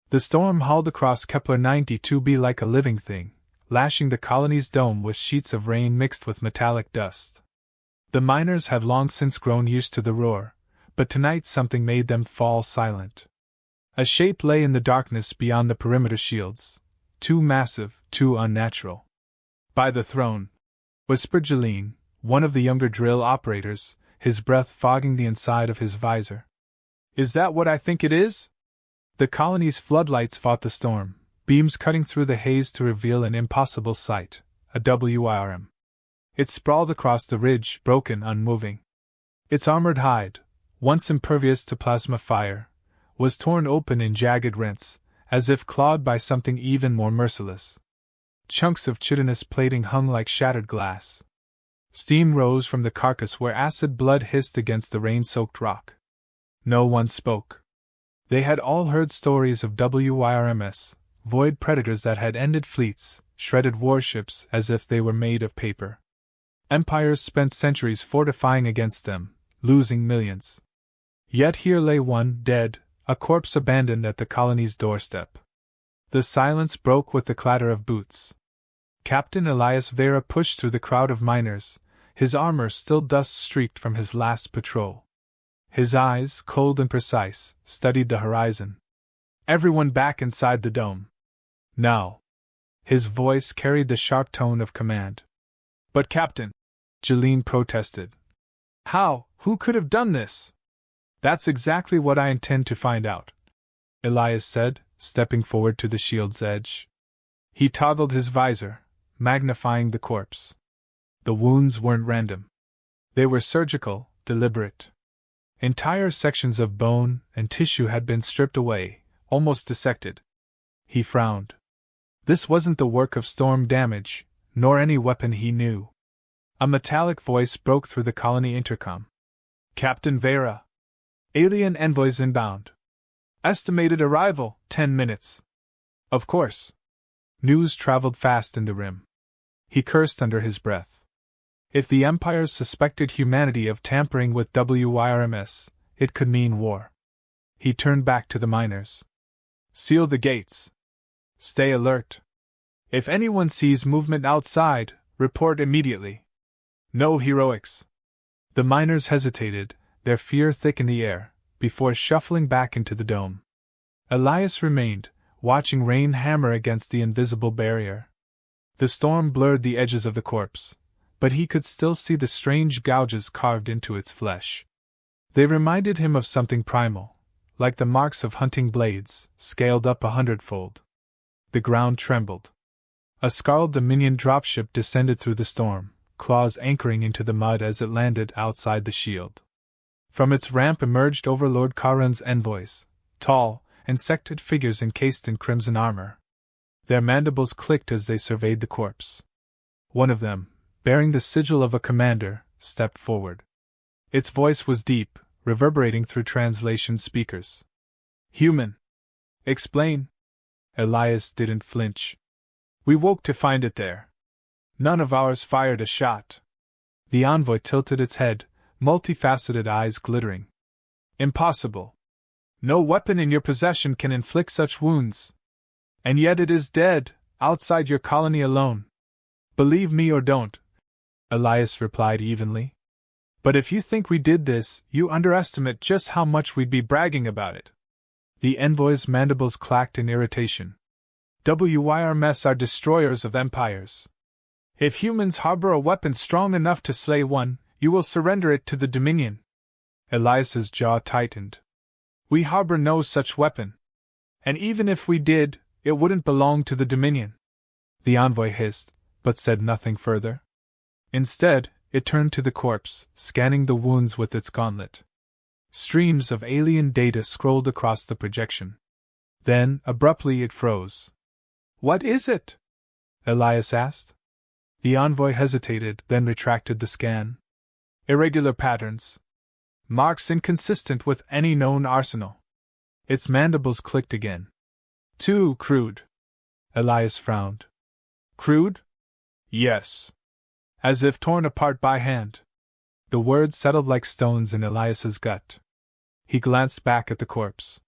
The storm hauled across Kepler 92b like a living thing, lashing the colony's dome with sheets of rain mixed with metallic dust. The miners had long since grown used to the roar, but tonight something made them fall silent. A shape lay in the darkness beyond the perimeter shields, too massive, too unnatural. "By the throne," whispered Jeline, one of the younger drill operators, his breath fogging the inside of his visor. "Is that what I think it is?" The colony's floodlights fought the storm, beams cutting through the haze to reveal an impossible sight, a Wyrm. It sprawled across the ridge, broken, unmoving. Its armored hide, once impervious to plasma fire, was torn open in jagged rents, as if clawed by something even more merciless. Chunks of chitinous plating hung like shattered glass. Steam rose from the carcass where acid blood hissed against the rain-soaked rock. No one spoke. They had all heard stories of WYRMS, void predators that had ended fleets, shredded warships as if they were made of paper. Empires spent centuries fortifying against them, losing millions. Yet here lay one, dead, a corpse abandoned at the colony's doorstep. The silence broke with the clatter of boots. Captain Elias Veyra pushed through the crowd of miners, his armor still dust-streaked from his last patrol. His eyes, cold and precise, studied the horizon. "Everyone back inside the dome. Now." His voice carried the sharp tone of command. "But Captain," Jeline protested. "How? Who could have done this?" "That's exactly what I intend to find out," Elias said, stepping forward to the shield's edge. He toggled his visor, magnifying the corpse. The wounds weren't random. They were surgical, deliberate. Entire sections of bone and tissue had been stripped away, almost dissected. He frowned. This wasn't the work of storm damage, nor any weapon he knew. A metallic voice broke through the colony intercom. "Captain Veyra. Alien envoys inbound. Estimated arrival, 10 minutes. Of course." News traveled fast in the Wyrm. He cursed under his breath. If the Empires suspected humanity of tampering with WYRMS, it could mean war. He turned back to the miners. "Seal the gates. Stay alert. If anyone sees movement outside, report immediately. No heroics." The miners hesitated, their fear thick in the air, before shuffling back into the dome. Elias remained, watching rain hammer against the invisible barrier. The storm blurred the edges of the corpse, but he could still see the strange gouges carved into its flesh. They reminded him of something primal, like the marks of hunting blades, scaled up 100-fold. The ground trembled. A scarlet Dominion dropship descended through the storm, claws anchoring into the mud as it landed outside the shield. From its ramp emerged Overlord Karan's envoys, tall, insected figures encased in crimson armor. Their mandibles clicked as they surveyed the corpse. One of them, bearing the sigil of a commander, stepped forward. Its voice was deep, reverberating through translation speakers. "Human. Explain." Elias didn't flinch. "We woke to find it there. None of ours fired a shot." The envoy tilted its head, multifaceted eyes glittering. "Impossible. No weapon in your possession can inflict such wounds. And yet it is dead, outside your colony alone. Believe me or don't," Elias replied evenly. "But if you think we did this, you underestimate just how much we'd be bragging about it." The envoy's mandibles clacked in irritation. "WYRMS are destroyers of empires. If humans harbor a weapon strong enough to slay one, you will surrender it to the Dominion." Elias's jaw tightened. "We harbor no such weapon. And even if we did, it wouldn't belong to the Dominion." The envoy hissed, but said nothing further. Instead, it turned to the corpse, scanning the wounds with its gauntlet. Streams of alien data scrolled across the projection. Then, abruptly, it froze. "What is it?" Elias asked. The envoy hesitated, then retracted the scan. "Irregular patterns. Marks inconsistent with any known arsenal." Its mandibles clicked again. "Too crude." Elias frowned. "Crude?" "Yes. As if torn apart by hand." The words settled like stones in Elias's gut. He glanced back at the corpse.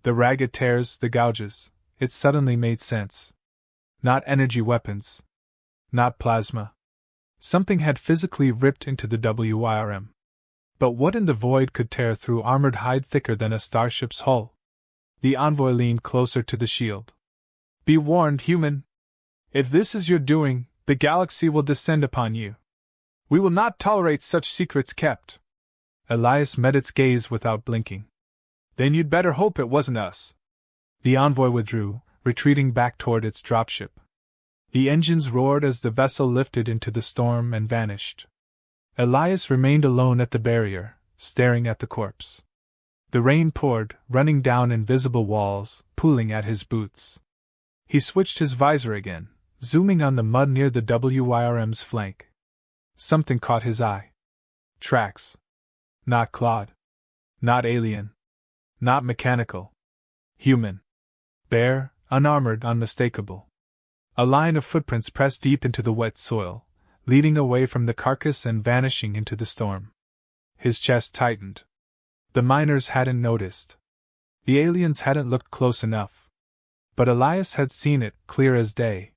The ragged tears, the gouges, it suddenly made sense. Not energy weapons. Not plasma. Something had physically ripped into the Wyrm. But what in the void could tear through armored hide thicker than a starship's hull? The envoy leaned closer to the shield. Be warned, human. If this is your doing, the galaxy will descend upon you. We will not tolerate such secrets kept. Elias met its gaze without blinking. Then you'd better hope it wasn't us. The envoy withdrew, retreating back toward its dropship. The engines roared as the vessel lifted into the storm and vanished. Elias remained alone at the barrier, staring at the corpse. The rain poured, running down invisible walls, pooling at his boots. He switched his visor again, zooming on the mud near the Wyrm's flank. Something caught his eye. Tracks. Not clawed. Not alien. Not mechanical. Human. Bare, unarmored, unmistakable. A line of footprints pressed deep into the wet soil, leading away from the carcass and vanishing into the storm. His chest tightened. The miners hadn't noticed. The aliens hadn't looked close enough. But Elias had seen it, clear as day.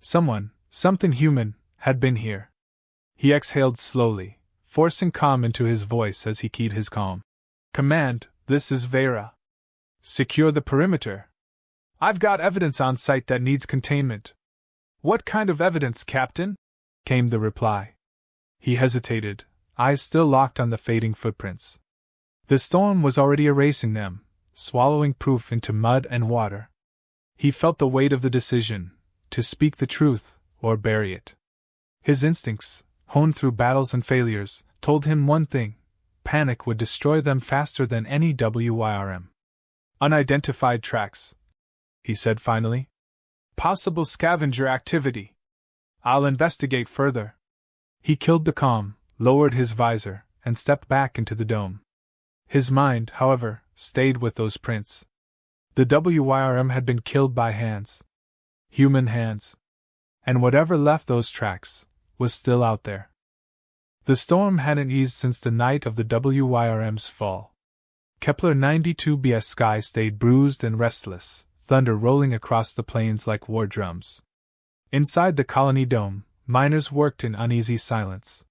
Someone, something human, had been here. He exhaled slowly, forcing calm into his voice as he keyed his calm. Command, this is Veyra. Secure the perimeter. I've got evidence on site that needs containment. What kind of evidence, Captain? Came the reply. He hesitated, eyes still locked on the fading footprints. The storm was already erasing them, swallowing proof into mud and water. He felt the weight of the decision, to speak the truth, or bury it. His instincts, honed through battles and failures, told him one thing: panic would destroy them faster than any Wyrm. Unidentified tracks, he said finally. Possible scavenger activity. I'll investigate further. He killed the calm, lowered his visor, and stepped back into the dome. His mind, however, stayed with those prints. The Wyrm had been killed by hands. Human hands. And whatever left those tracks was still out there. The storm hadn't eased since the night of the Wyrm's fall. Kepler 92b's sky stayed bruised and restless, thunder rolling across the plains like war drums. Inside the colony dome, miners worked in uneasy silence.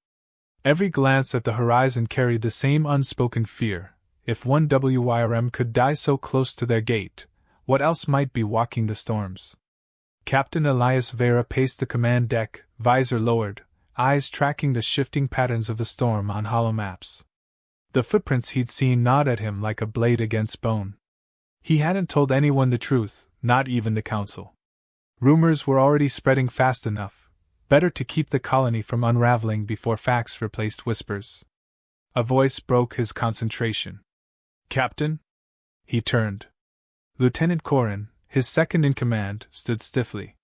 Every glance at the horizon carried the same unspoken fear: if one Wyrm could die so close to their gate, what else might be walking the storms? Captain Elias Veyra paced the command deck, visor lowered, eyes tracking the shifting patterns of the storm on hollow maps. The footprints he'd seen gnawed at him like a blade against bone. He hadn't told anyone the truth, not even the council. Rumors were already spreading fast enough. Better to keep the colony from unraveling before facts replaced whispers. A voice broke his concentration. Captain? He turned. Lieutenant Corin, his second in command, stood stiffly.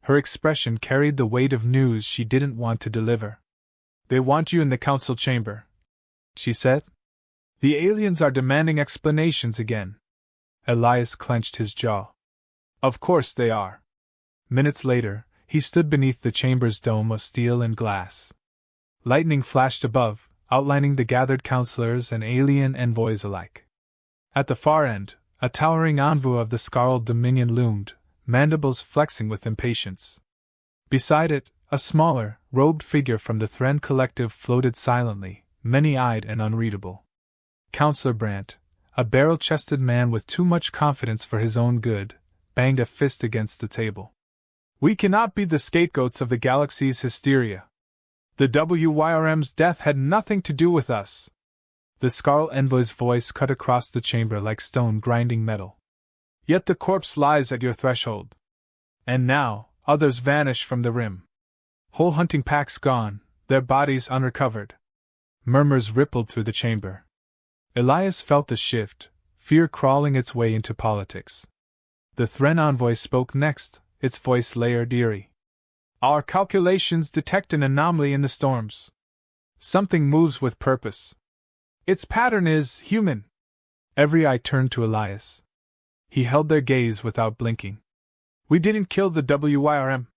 Her expression carried the weight of news she didn't want to deliver. They want you in the council chamber, she said. The aliens are demanding explanations again. Elias clenched his jaw. Of course they are. Minutes later, he stood beneath the chamber's dome of steel and glass. Lightning flashed above, outlining the gathered counselors and alien envoys alike. At the far end, a towering envoy of the Scarled Dominion loomed, mandibles flexing with impatience. Beside it, a smaller, robed figure from the Thren Collective floated silently, many-eyed and unreadable. Counselor Brandt, a barrel-chested man with too much confidence for his own good, banged a fist against the table. We cannot be the scapegoats of the galaxy's hysteria. The Wyrm's death had nothing to do with us. The Scarlet Envoy's voice cut across the chamber like stone grinding metal. Yet the corpse lies at your threshold. And now, others vanish from the rim. Whole hunting packs gone, their bodies unrecovered. Murmurs rippled through the chamber. Elias felt the shift, fear crawling its way into politics. The Thren envoy spoke next, its voice layered eerie. Our calculations detect an anomaly in the storms. Something moves with purpose. Its pattern is human. Every eye turned to Elias. He held their gaze without blinking. We didn't kill the Wyrm.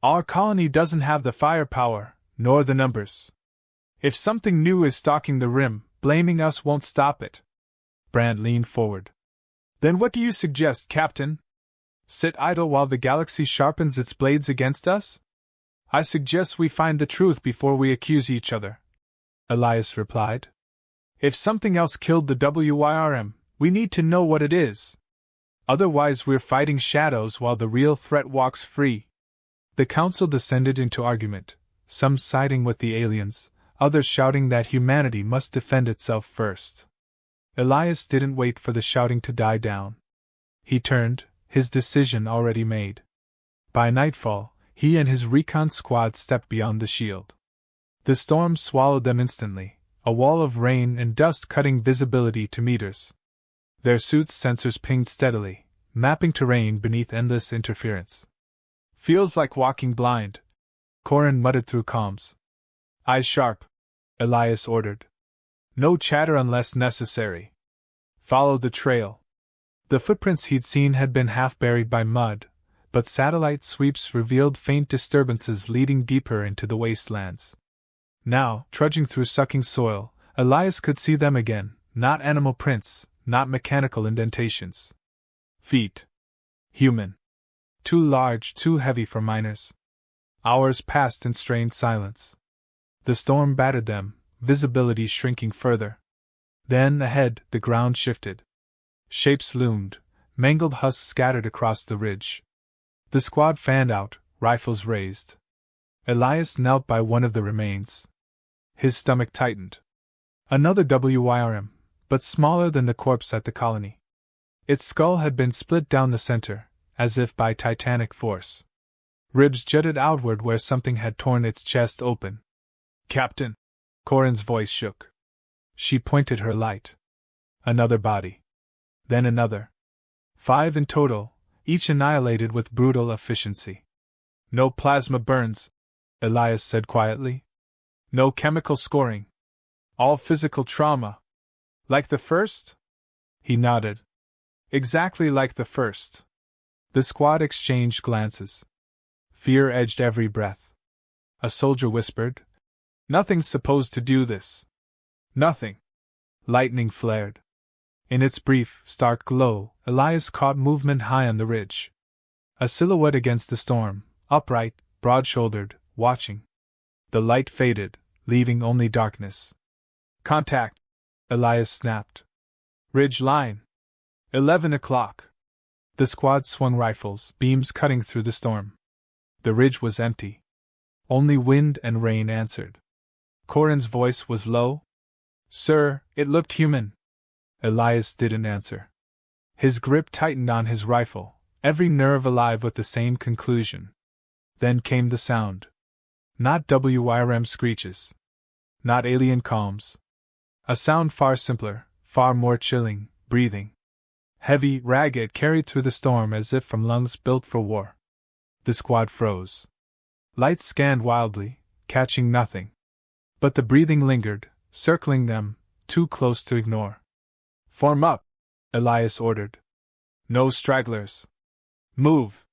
Our colony doesn't have the firepower, nor the numbers. If something new is stalking the rim, blaming us won't stop it. Brandt leaned forward. Then what do you suggest, Captain? Sit idle while the galaxy sharpens its blades against us? I suggest we find the truth before we accuse each other, Elias replied. If something else killed the Wyrm, we need to know what it is. Otherwise we're fighting shadows while the real threat walks free. The council descended into argument, some siding with the aliens, others shouting that humanity must defend itself first. Elias didn't wait for the shouting to die down. He turned, his decision already made. By nightfall, he and his recon squad stepped beyond the shield. The storm swallowed them instantly, a wall of rain and dust cutting visibility to meters. Their suits' sensors pinged steadily, mapping terrain beneath endless interference. Feels like walking blind, Corin muttered through comms. Eyes sharp, Elias ordered. No chatter unless necessary. Follow the trail. The footprints he'd seen had been half buried by mud, but satellite sweeps revealed faint disturbances leading deeper into the wastelands. Now, trudging through sucking soil, Elias could see them again, not animal prints, not mechanical indentations. Feet. Human. Too large, too heavy for miners. Hours passed in strained silence. The storm battered them, visibility shrinking further. Then, ahead, the ground shifted. Shapes loomed, mangled husks scattered across the ridge. The squad fanned out, rifles raised. Elias knelt by one of the remains. His stomach tightened. Another Wyrm, but smaller than the corpse at the colony. Its skull had been split down the center, as if by titanic force. Ribs jutted outward where something had torn its chest open. Captain! Corin's voice shook. She pointed her light. Another body. Then another. 5 in total, each annihilated with brutal efficiency. No plasma burns, Elias said quietly. No chemical scoring. All physical trauma. Like the first? He nodded. Exactly like the first. The squad exchanged glances. Fear edged every breath. A soldier whispered, "Nothing's supposed to do this." Nothing. Lightning flared. In its brief, stark glow, Elias caught movement high on the ridge. A silhouette against the storm, upright, broad-shouldered, watching. The light faded, leaving only darkness. Contact! Elias snapped. Ridge line. 11 o'clock. The squad swung rifles, beams cutting through the storm. The ridge was empty. Only wind and rain answered. Corin's voice was low. Sir, it looked human. Elias didn't answer. His grip tightened on his rifle, every nerve alive with the same conclusion. Then came the sound. Not Wyrm screeches. Not alien calms. A sound far simpler, far more chilling, breathing. Heavy, ragged, carried through the storm as if from lungs built for war. The squad froze. Lights scanned wildly, catching nothing. But the breathing lingered, circling them, too close to ignore. Form up, Elias ordered. No stragglers. Move.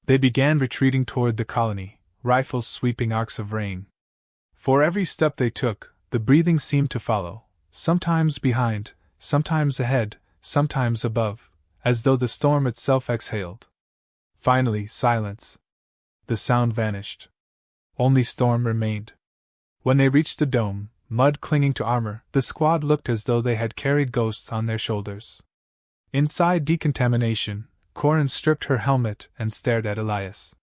They began retreating toward the colony, rifles sweeping arcs of rain. For every step they took, the breathing seemed to follow, sometimes behind, sometimes ahead, sometimes above, as though the storm itself exhaled. Finally, silence. The sound vanished. Only storm remained. When they reached the dome, mud clinging to armor, the squad looked as though they had carried ghosts on their shoulders. Inside decontamination, Corin stripped her helmet and stared at Elias.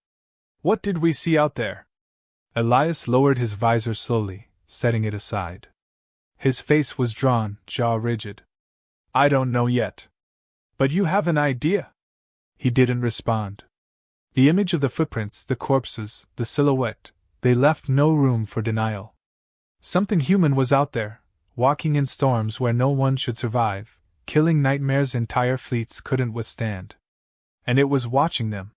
What did we see out there? Elias lowered his visor slowly, setting it aside. His face was drawn, jaw rigid. I don't know yet. But you have an idea? He didn't respond. The image of the footprints, the corpses, the silhouette, they left no room for denial. Something human was out there, walking in storms where no one should survive, killing nightmares entire fleets couldn't withstand. And it was watching them.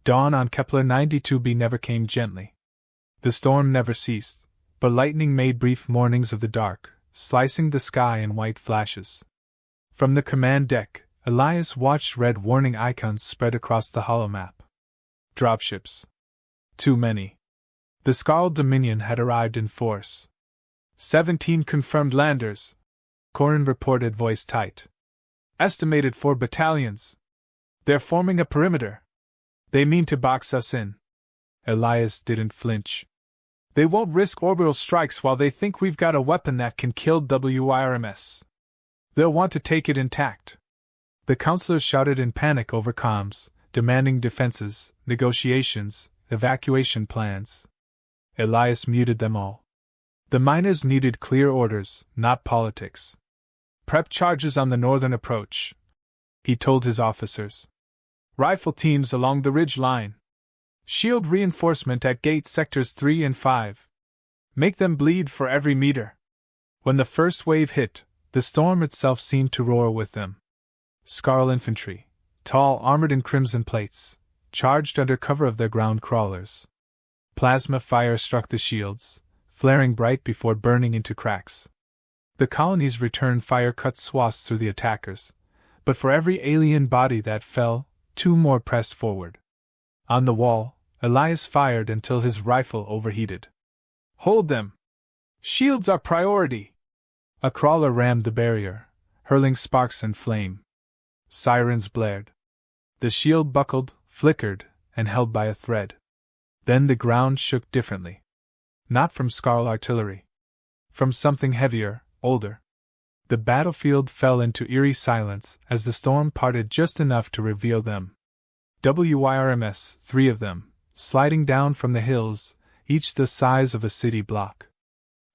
Dawn on Kepler 92b never came gently. The storm never ceased, but lightning made brief mornings of the dark, slicing the sky in white flashes. From the command deck, Elias watched red warning icons spread across the holomap. Dropships. Too many. The Scarlet Dominion had arrived in force. 17 confirmed landers, Corin reported, voice tight. Estimated 4 battalions. They're forming a perimeter. They mean to box us in. Elias didn't flinch. They won't risk orbital strikes while they think we've got a weapon that can kill WYRMS. They'll want to take it intact. The counselors shouted in panic over comms, demanding defenses, negotiations, evacuation plans. Elias muted them all. The miners needed clear orders, not politics. Prep charges on the northern approach, he told his officers. Rifle teams along the ridge line. Shield reinforcement at gate sectors 3 and 5. Make them bleed for every meter. When the first wave hit, the storm itself seemed to roar with them. Scarl infantry, tall, armored in crimson plates, charged under cover of their ground crawlers. Plasma fire struck the shields, flaring bright before burning into cracks. The colony's return fire cut swaths through the attackers, but for every alien body that fell, 2 more pressed forward. On the wall, Elias fired until his rifle overheated. Hold them! Shields are priority! A crawler rammed the barrier, hurling sparks and flame. Sirens blared. The shield buckled, flickered, and held by a thread. Then the ground shook differently. Not from Scarl artillery. From something heavier, older. The battlefield fell into eerie silence as the storm parted just enough to reveal them. WYRMS, 3 of them, sliding down from the hills, each the size of a city block.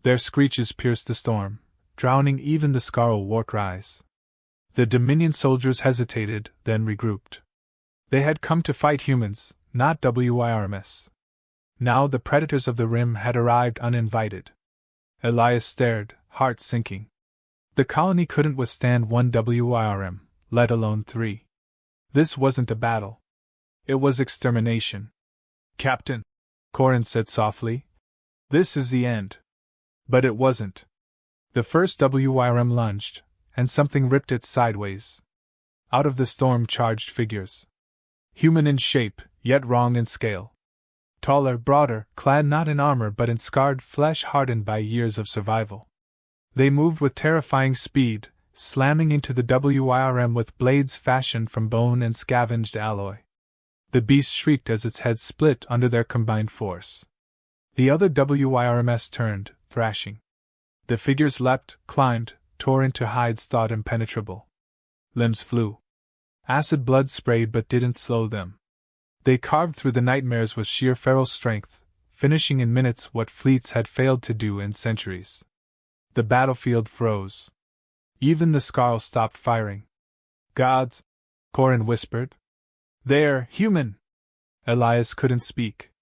Their screeches pierced the storm, drowning even the Scarl war cries. The Dominion soldiers hesitated, then regrouped. They had come to fight humans, not WYRMS. Now the predators of the Rim had arrived uninvited. Elias stared, heart sinking. The colony couldn't withstand 1 WYRM, let alone 3. This wasn't a battle. It was extermination. Captain, Corin said softly, this is the end. But it wasn't. The first WYRM lunged, and something ripped it sideways. Out of the storm charged figures. Human in shape, yet wrong in scale. Taller, broader, clad not in armor but in scarred flesh hardened by years of survival. They moved with terrifying speed, slamming into the WYRM with blades fashioned from bone and scavenged alloy. The beast shrieked as its head split under their combined force. The other WYRMS turned, thrashing. The figures leapt, climbed, tore into hides thought impenetrable. Limbs flew. Acid blood sprayed but didn't slow them. They carved through the nightmares with sheer feral strength, finishing in minutes what fleets had failed to do in centuries. The battlefield froze. Even the Scarl stopped firing. Gods, Corin whispered. They're human! Elias couldn't speak.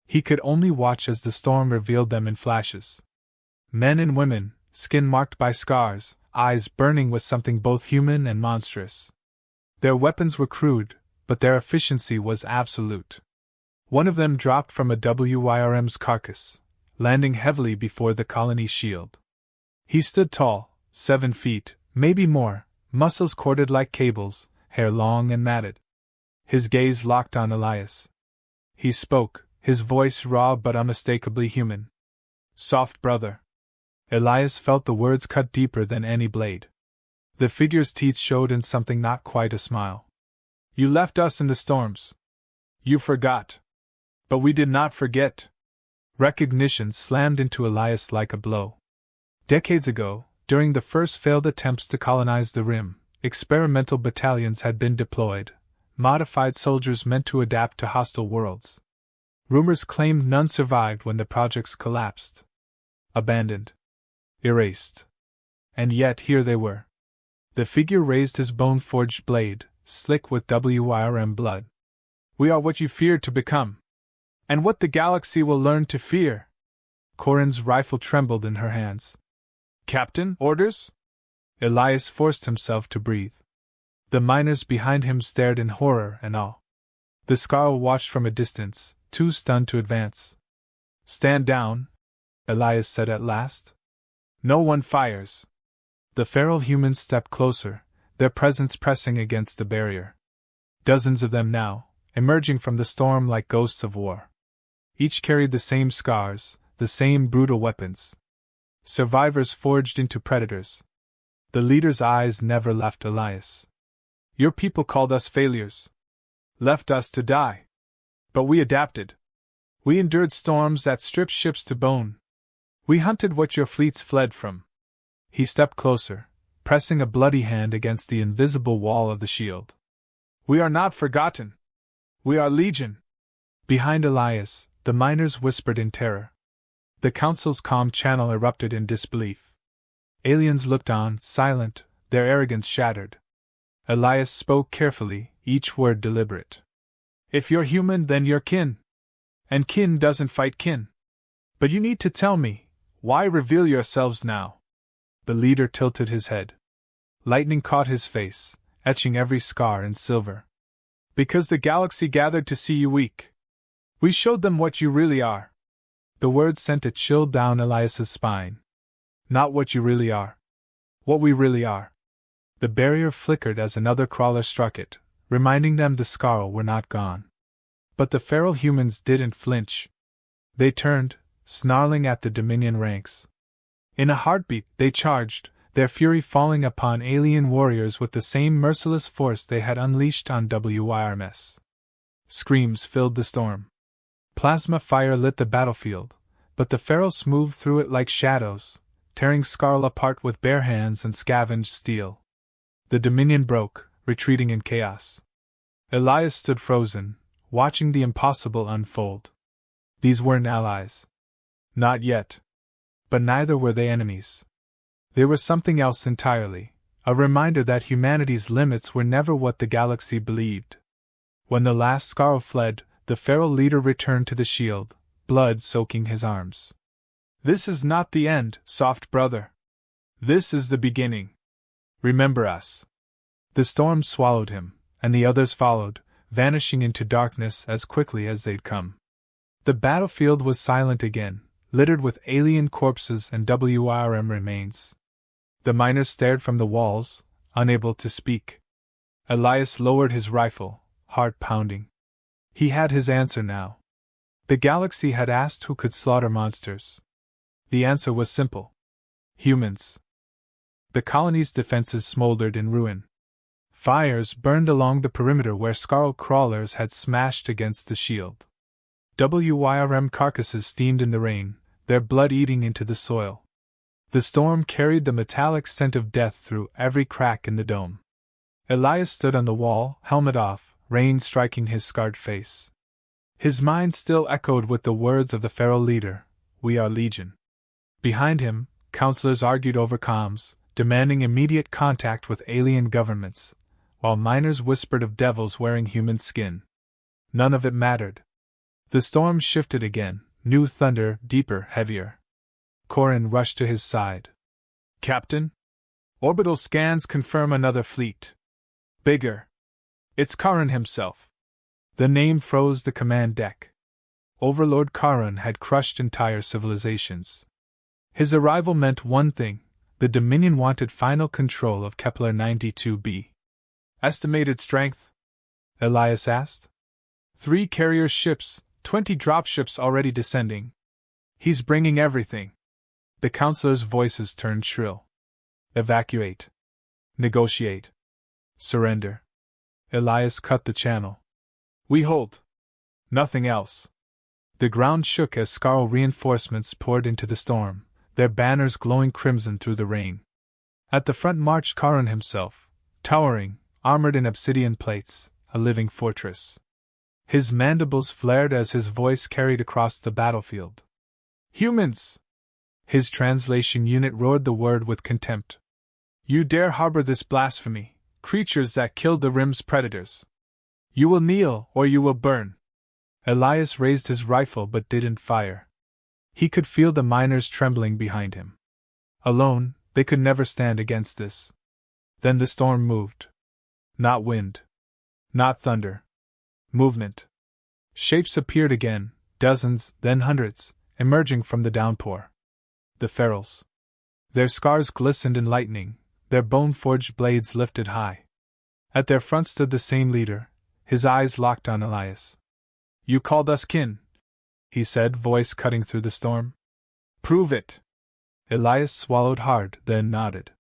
He could only watch as the storm revealed them in flashes. Men and women, skin marked by scars, eyes burning with something both human and monstrous. Their weapons were crude, but their efficiency was absolute. One of them dropped from a WYRM's carcass, landing heavily before the colony's shield. He stood tall, 7 feet, maybe more, muscles corded like cables, hair long and matted. His gaze locked on Elias. He spoke, his voice raw but unmistakably human. Soft brother. Elias felt the words cut deeper than any blade. The figure's teeth showed in something not quite a smile. You left us in the storms. You forgot. But we did not forget. Recognition slammed into Elias like a blow. Decades ago, during the first failed attempts to colonize the Rim, experimental battalions had been deployed, modified soldiers meant to adapt to hostile worlds. Rumors claimed none survived when the projects collapsed. Abandoned. Erased. And yet here they were. The figure raised his bone-forged blade, slick with WYRM blood. We are what you feared to become. And what the galaxy will learn to fear. Corin's rifle trembled in her hands. Captain, orders? Elias forced himself to breathe. The miners behind him stared in horror and awe. The Scarl watched from a distance, too stunned to advance. Stand down, Elias said at last. No one fires. The feral humans stepped closer, their presence pressing against the barrier. Dozens of them now, emerging from the storm like ghosts of war. Each carried the same scars, the same brutal weapons. Survivors forged into predators. The leader's eyes never left Elias. Your people called us failures. Left us to die. But we adapted. We endured storms that stripped ships to bone. We hunted what your fleets fled from. He stepped closer, pressing a bloody hand against the invisible wall of the shield. We are not forgotten. We are legion. Behind Elias, the miners whispered in terror. The council's calm channel erupted in disbelief. Aliens looked on, silent, their arrogance shattered. Elias spoke carefully, each word deliberate. If you're human, then you're kin. And kin doesn't fight kin. But you need to tell me, why reveal yourselves now? The leader tilted his head. Lightning caught his face, etching every scar in silver. Because the galaxy gathered to see you weak. We showed them what you really are. The words sent a chill down Elias's spine. Not what you really are. What we really are. The barrier flickered as another crawler struck it, reminding them the Scarl were not gone. But the feral humans didn't flinch. They turned, snarling at the Dominion ranks. In a heartbeat, they charged, their fury falling upon alien warriors with the same merciless force they had unleashed on Wyrm. Screams filled the storm. Plasma fire lit the battlefield, but the ferals moved through it like shadows, tearing Scarl apart with bare hands and scavenged steel. The Dominion broke, retreating in chaos. Elias stood frozen, watching the impossible unfold. These weren't allies. Not yet. But neither were they enemies. They were something else entirely, a reminder that humanity's limits were never what the galaxy believed. When the last Scarl fled, the feral leader returned to the shield, blood soaking his arms. This is not the end, soft brother. This is the beginning. Remember us. The storm swallowed him, and the others followed, vanishing into darkness as quickly as they'd come. The battlefield was silent again, littered with alien corpses and Wyrm remains. The miners stared from the walls, unable to speak. Elias lowered his rifle, heart pounding. He had his answer now. The galaxy had asked who could slaughter monsters. The answer was simple. Humans. The colony's defenses smoldered in ruin. Fires burned along the perimeter where Scarl crawlers had smashed against the shield. Wyrm carcasses steamed in the rain, their blood eating into the soil. The storm carried the metallic scent of death through every crack in the dome. Elias stood on the wall, helmet off, rain striking his scarred face. His mind still echoed with the words of the feral leader, "We are legion." Behind him, counselors argued over comms, demanding immediate contact with alien governments, while miners whispered of devils wearing human skin. None of it mattered. The storm shifted again, new thunder, deeper, heavier. Corin rushed to his side. "Captain? Orbital scans confirm another fleet. Bigger. It's Karin himself." The name froze the command deck. Overlord Karin had crushed entire civilizations. His arrival meant one thing: the Dominion wanted final control of Kepler 92b. "Estimated strength?" Elias asked. 3 carrier ships, 20 dropships already descending. He's bringing everything." The counselors' voices turned shrill. "Evacuate. Negotiate. Surrender." Elias cut the channel. "We hold. Nothing else." The ground shook as Scarl reinforcements poured into the storm, their banners glowing crimson through the rain. At the front marched Karin himself, towering, armored in obsidian plates, a living fortress. His mandibles flared as his voice carried across the battlefield. "Humans!" His translation unit roared the word with contempt. "You dare harbor this blasphemy, creatures that killed the Rim's predators. You will kneel or you will burn." Elias raised his rifle but didn't fire. He could feel the miners trembling behind him. Alone, they could never stand against this. Then the storm moved. Not wind. Not thunder. Movement. Shapes appeared again, dozens, then hundreds, emerging from the downpour. The ferals. Their scars glistened in lightning, their bone-forged blades lifted high. At their front stood the same leader, his eyes locked on Elias. "You called us kin," he said, voice cutting through the storm. "Prove it." Elias swallowed hard, then nodded.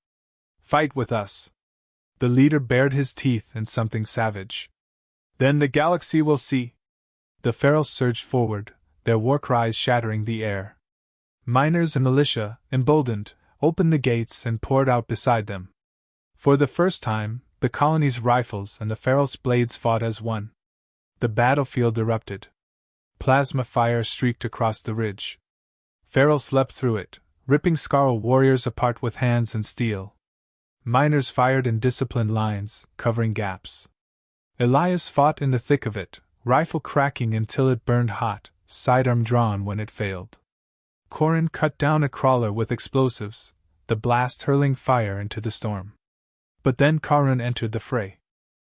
Fight with us. The leader bared his teeth in something savage. Then the galaxy will see. The ferals surged forward, their war cries shattering the air. Miners and militia, emboldened, opened the gates and poured out beside them. For the first time, the colony's rifles and the ferals' blades fought as one. The battlefield erupted. Plasma fire streaked across the ridge. Ferals leapt through it, ripping Scarl warriors apart with hands and steel. Miners fired in disciplined lines, covering gaps. Elias fought in the thick of it, rifle cracking until it burned hot, sidearm drawn when it failed. Corin cut down a crawler with explosives, the blast hurling fire into the storm. But then Corin entered the fray.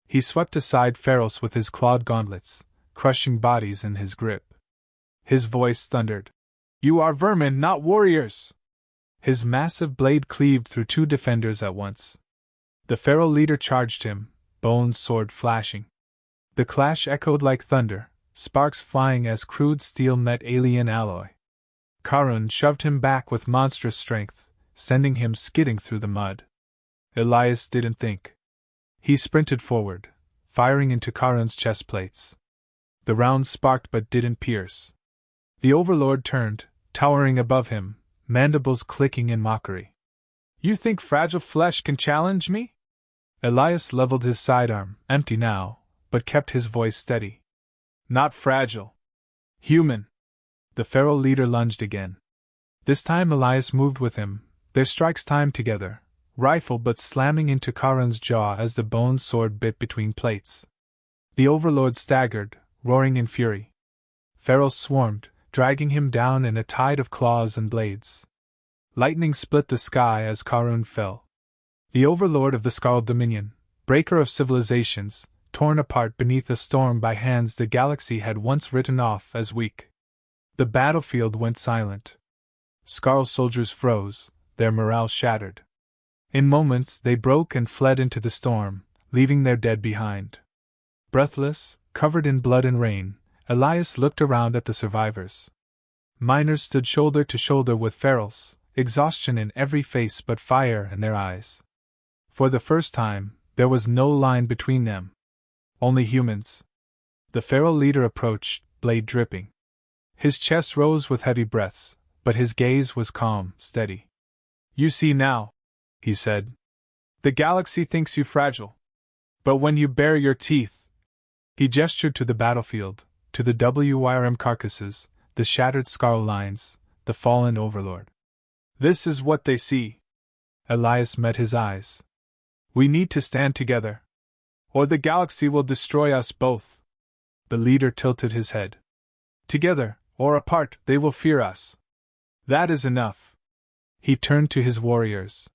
He swept aside ferals with his clawed gauntlets, crushing bodies in his grip. His voice thundered. "You are vermin, not warriors!" His massive blade cleaved through two defenders at once. The feral leader charged him, bone sword flashing. The clash echoed like thunder, sparks flying as crude steel met alien alloy. Karun shoved him back with monstrous strength, sending him skidding through the mud. Elias didn't think. He sprinted forward, firing into Karun's chest plates. The rounds sparked but didn't pierce. The Overlord turned, towering above him, mandibles clicking in mockery. "You think fragile flesh can challenge me?" Elias leveled his sidearm, empty now, but kept his voice steady. "Not fragile. Human." The feral leader lunged again. This time Elias moved with him, their strikes timed together, rifle but slamming into Karun's jaw as the bone sword bit between plates. The Overlord staggered, roaring in fury. Ferals swarmed, dragging him down in a tide of claws and blades. Lightning split the sky as Karun fell. The Overlord of the Scarlet Dominion, breaker of civilizations, torn apart beneath a storm by hands the galaxy had once written off as weak. The battlefield went silent. Scarl soldiers froze, their morale shattered. In moments they broke and fled into the storm, leaving their dead behind. Breathless, covered in blood and rain, Elias looked around at the survivors. Miners stood shoulder to shoulder with ferals, exhaustion in every face but fire in their eyes. For the first time, there was no line between them. Only humans. The feral leader approached, blade dripping. His chest rose with heavy breaths, but his gaze was calm, steady. "You see now," he said. "The galaxy thinks you fragile. But when you bare your teeth—" He gestured to the battlefield, to the Wyrm carcasses, the shattered Scarl lines, the fallen Overlord. "This is what they see." Elias met his eyes. "We need to stand together, or the galaxy will destroy us both." The leader tilted his head. "Together, or apart, they will fear us. That is enough." He turned to his warriors.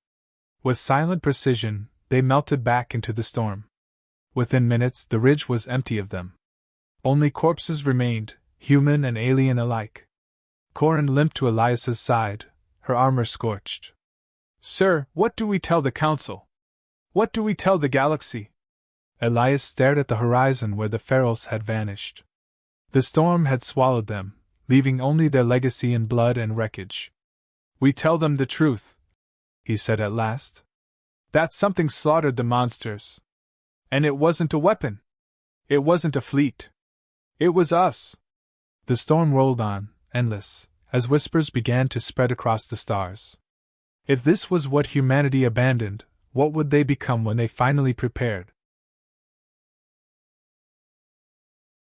With silent precision, they melted back into the storm. Within minutes, the ridge was empty of them. Only corpses remained, human and alien alike. Corin limped to Elias's side, her armor scorched. "Sir, what do we tell the Council? What do we tell the galaxy?" Elias stared at the horizon where the ferals had vanished. The storm had swallowed them, leaving only their legacy in blood and wreckage. "We tell them the truth," he said at last. "That something slaughtered the monsters. And it wasn't a weapon. It wasn't a fleet. It was us." The storm rolled on, endless, as whispers began to spread across the stars. If this was what humanity abandoned, what would they become when they finally prepared?